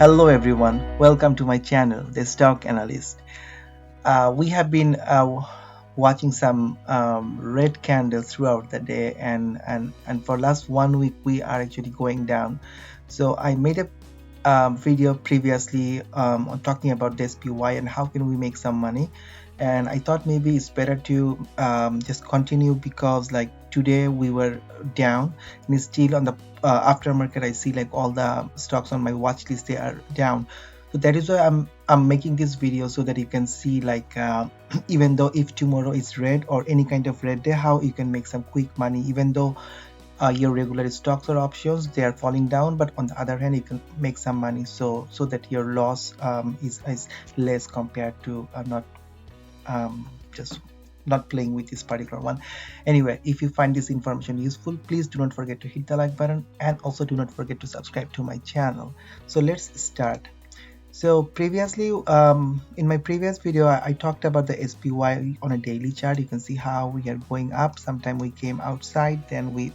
Hello everyone, welcome to my channel, The Stock Analyst. We have been watching some red candles throughout the day, and for last 1 week we are actually going down. So I made a video previously on talking about the SPY and how can we make some money, and I thought maybe it's better to just continue because like today we were down and it's still on the aftermarket. I see like all the stocks on my watch list, they are down. So that is why I'm making this video so that you can see like even though if tomorrow is red or any kind of red day, how you can make some quick money even though your regular stocks or options, they are falling down, but on the other hand you can make some money so that your loss is less compared to not just not playing with this particular one. Anyway, if you find this information useful, please do not forget to hit the like button and also do not forget to subscribe to my channel. So let's start. So previously in my previous video I talked about the SPY on a daily chart. You can see how we are going up. Sometime we came outside, then we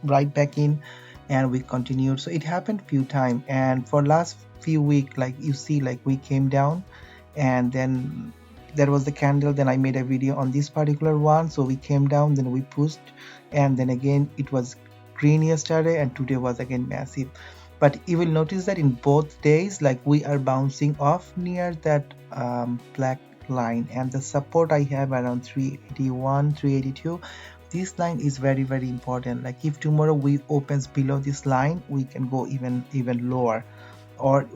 right back in and we continued. So it happened few times, and for last few week, like you see, like we came down and then there was the candle, then I made a video on this particular one. So we came down, then we pushed, and then again it was green yesterday and today was again massive. But you will notice that in both days like we are bouncing off near that black line, and the support I have around 381 382. This line is very important. Like if tomorrow we opens below this line, we can go even lower, or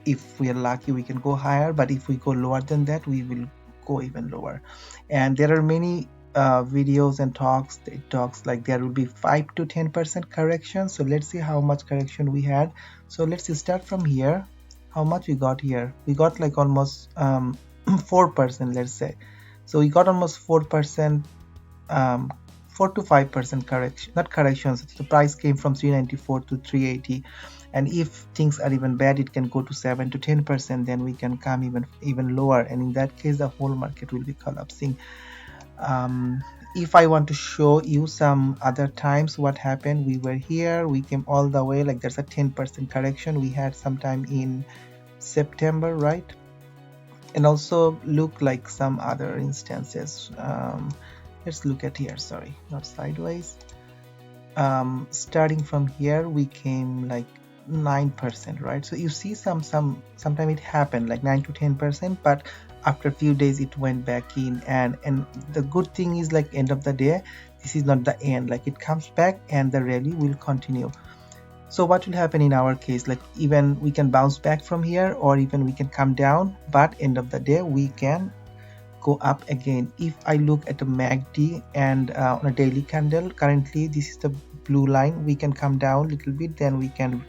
if we are lucky we can go higher, but if we go lower than that we will go even lower. And there are many videos and talks, it talks like there will be 5 to 10% correction. So let's see how much correction we had. So let's start from here. How much we got here? We got like almost 4%, let's say. So we got almost 4%, 4 to 5% correction, not corrections. The price came from 394 to 380, and if things are even bad it can go to 7 to 10%, then we can come even lower, and in that case the whole market will be collapsing. If I want to show you some other times what happened, we were here, we came all the way, like there's a 10% correction we had sometime in September, right? And also look like some other instances. Let's look at here, sorry, not sideways. Starting from here we came like 9%, right? So you see sometime it happened like 9 to 10%, but after a few days it went back in, and the good thing is like end of the day this is not the end, like it comes back and the rally will continue. So what will happen in our case, like even we can bounce back from here or even we can come down, but end of the day we can go up again. If I look at the MACD and on a daily candle, currently this is the blue line, we can come down a little bit, then we can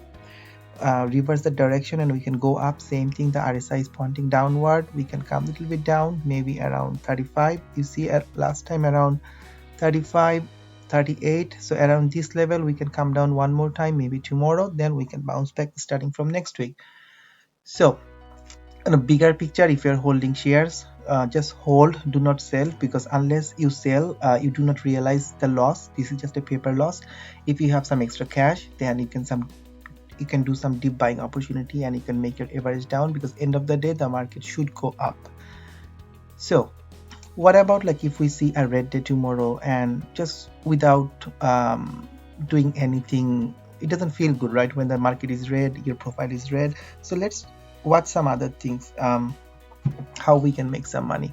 reverse the direction and we can go up. Same thing, the RSI is pointing downward, we can come a little bit down, maybe around 35. You see at last time around 35 38, so around this level we can come down one more time, maybe tomorrow, then we can bounce back starting from next week. So in a bigger picture, if you're holding shares, just hold, do not sell, because unless you sell you do not realize the loss. This is just a paper loss. If you have some extra cash, then you can do some deep buying opportunity and you can make your average down, because end of the day the market should go up. So what about like if we see a red day tomorrow and just without doing anything, it doesn't feel good, right? When the market is red, your profile is red. So let's watch some other things, how we can make some money.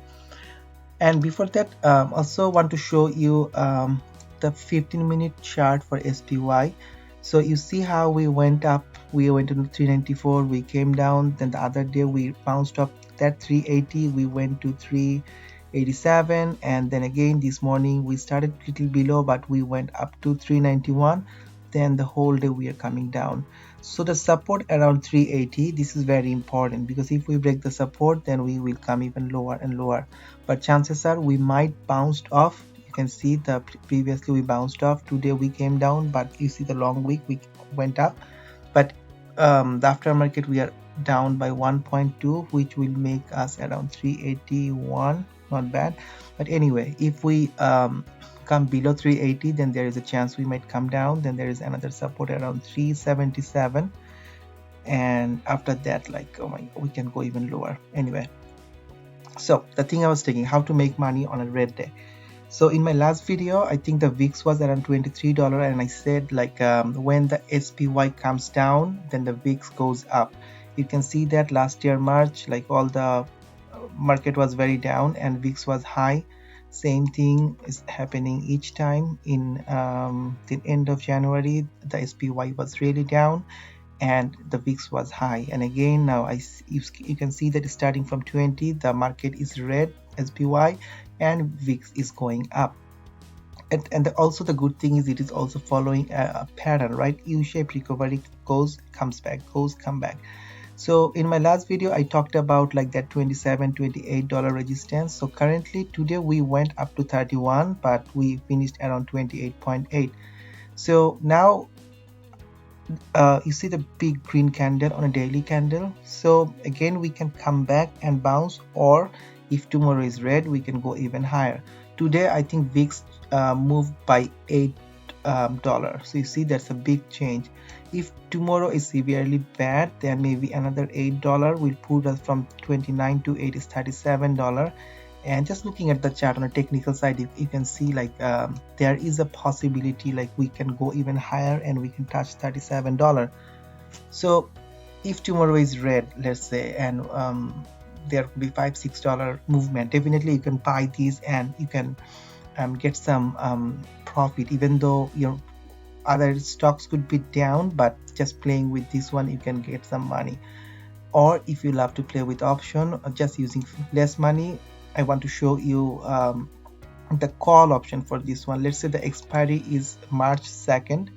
And before that, also want to show you the 15-minute chart for SPY. So you see how we went up, we went to 394, we came down, then the other day we bounced up that 380, we went to 387, and then again this morning we started a little below but we went up to 391, then the whole day we are coming down. So the support around 380, this is very important, because if we break the support then we will come even lower and lower, but chances are we might bounce off. You can see the previously we bounced off, today we came down, but you see the long week we went up, but the aftermarket we are down by 1.2, which will make us around 381, not bad. But anyway, if we come below 380, then there is a chance we might come down, then there is another support around 377, and after that, like, oh my, we can go even lower. Anyway, so the thing I was taking, how to make money on a red day. So in my last video, I think the VIX was around $23, and I said like when the SPY comes down, then the VIX goes up. You can see that last year March, like all the market was very down and VIX was high. Same thing is happening each time. In the end of January, the SPY was really down and the VIX was high. And again, now you can see that starting from 20, the market is red, SPY, and VIX is going up. And also the good thing is it is also following a pattern, right? U-shaped recovery, goes, comes back, goes, come back. So in my last video, I talked about like that $27, $28 resistance. So currently today we went up to 31, but we finished around 28.8. So now you see the big green candle on a daily candle. So again, we can come back and bounce, or if tomorrow is red, we can go even higher. Today I think VIX moved by $8. So you see that's a big change. If tomorrow is severely bad, then maybe another $8 will put us from 29 to 8 is $37. And just looking at the chart on a technical side, you can see like there is a possibility like we can go even higher and we can touch $37. So if tomorrow is red, let's say, and there could be $5-6 movement, definitely you can buy these and you can get some profit, even though your other stocks could be down, but just playing with this one you can get some money. Or if you love to play with option, just using less money, I want to show you the call option for this one. Let's say the expiry is March 2nd,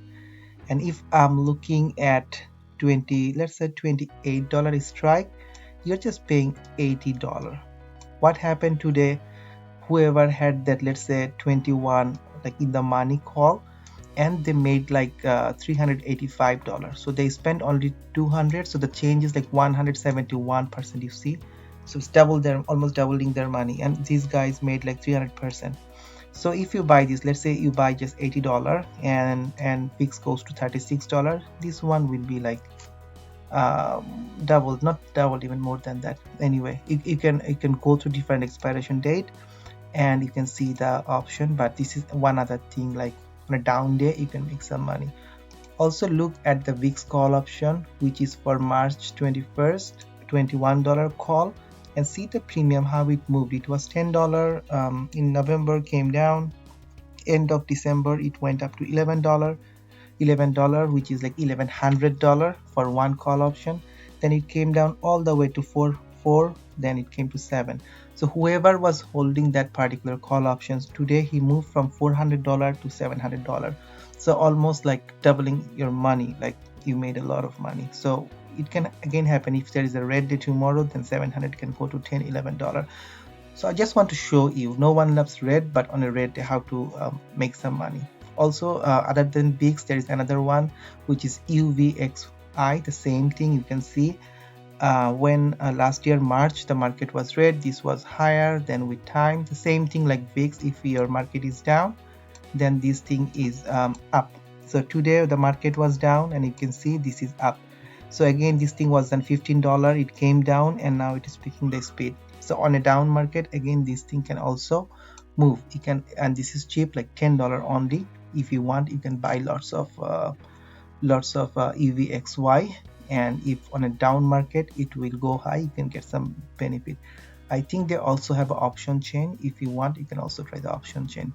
and if I'm looking at let's say $28 strike, you're just paying $80. What happened today? Whoever had that, let's say 21, like in the money call, and they made like $385. So they spent only 200, so the change is like 171%, you see. So it's almost doubling their money, and these guys made like 300%. So if you buy this, let's say you buy just $80 and VIX goes to $36, this one will be like doubled, not doubled, even more than that. Anyway, you can go through different expiration date and you can see the option. But this is one other thing, like on a down day you can make some money. Also look at the VIX call option, which is for March 21st, $21 call, and see the premium, how it moved. It was $10 in November, came down. End of December it went up to $11, which is like $1,100 for one call option. Then it came down all the way to 4, then it came to 7. So whoever was holding that particular call options today, he moved from $400 to $700. So almost like doubling your money, like you made a lot of money. So it can again happen if there is a red day tomorrow, then 700 can go to $10, $11. So I just want to show you, no one loves red, but on a red day, how to make some money. Also, other than VIX, there is another one, which is UVXI. The same thing, you can see when last year March the market was red, this was higher. Then with time, the same thing like VIX, if your market is down, then this thing is up. So today the market was down and you can see this is up. So again, this thing was on $15, it came down and now it is picking the speed. So on a down market, again, this thing can also move. You can, and this is cheap, like $10 only. If you want, you can buy lots of UVXY, and if on a down market it will go high, you can get some benefit. I think they also have an option chain. If you want, you can also try the option chain.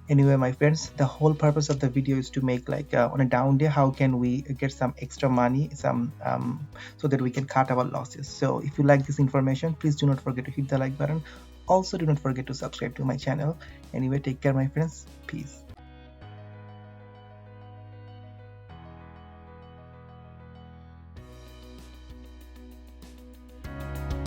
Anyway, my friends, the whole purpose of the video is to make like on a down day, how can we get some extra money, some so that we can cut our losses. So if you like this information, please do not forget to hit the like button. Also, do not forget to subscribe to my channel. Anyway, take care, my friends. Peace.